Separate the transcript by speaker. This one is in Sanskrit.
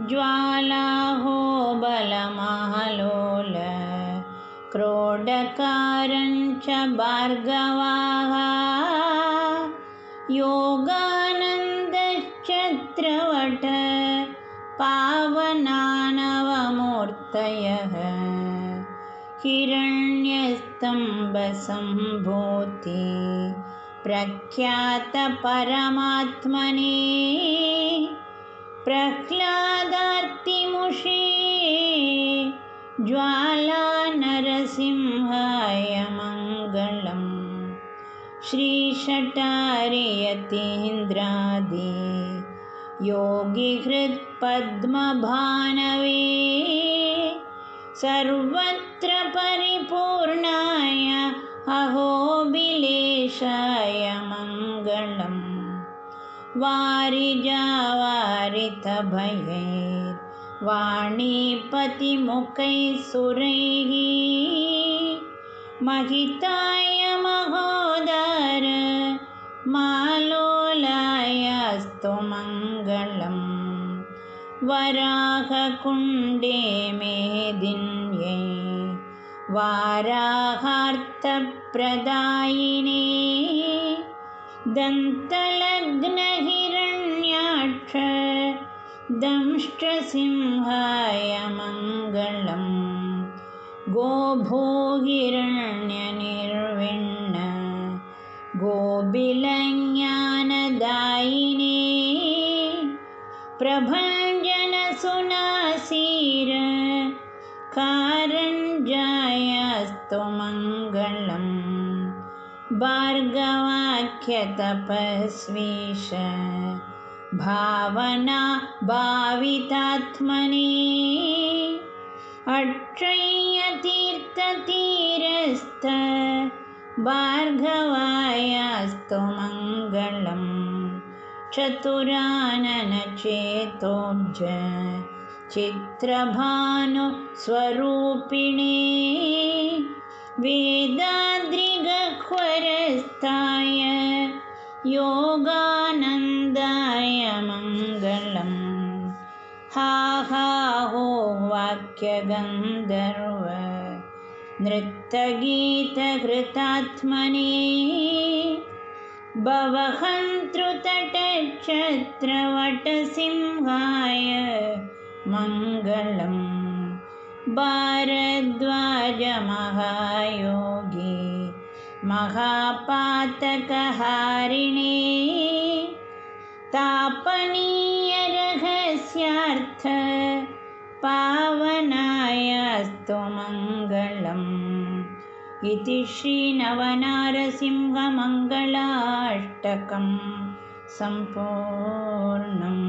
Speaker 1: ज्वालाहो बलमहलोल क्रोडकारञ्च भार्गवाः योगानन्दश्चत्रवट पावनानवमूर्तयः हिरण्यस्तम्भसम्भूति प्रख्यातपरमात्मने प्रह्लादार्तिमुषे ज्वालानरसिंहाय मङ्गलम् श्रीषटारियतीन्द्रादि योगिहृत्पद्मभानवे सर्वत्र परिपूर्णाय अहोबिलेशाय मङ्गलम् वाणिजावारितभयैर्वाणीपतिमुखैः सुरैः महिताय महोदर मालोलायास्तु मङ्गलम् वराहकुण्डे मेदिन्यै वाराहार्तप्रदायिने दन्तलग्नहिरण्याक्ष दंष्ट्रसिंहाय मङ्गलम् गोभूहिरण्यनिर्विण्ण गोबिलज्ञानदायिने प्रभञ्जनसुनासीर कारञ्जायास्तु मङ्गलम् भार्गवाख्यतपस्वीश भावना भावितात्मने अक्षय्यतीर्थतीरस्थ भार्गवायास्तु मङ्गलम् चतुराननचेतोब्ज चित्रभानुस्वरूपिणे वेदाद्रिगह्वरस्थाय योगानन्दाय मङ्गलम् हा हा हो वाक्यगन्धर्व नृत्यगीतहृतात्मने भवहन्तृतटच्छत्रवटसिंहाय मङ्गलम् भारद्वाजमहायोगी महापातकहारिणे तापनीयरहस्यार्थ पावनायास्तु मङ्गलम् इति श्रीनवनारसिंहमङ्गलाष्टकं सम्पूर्णम्।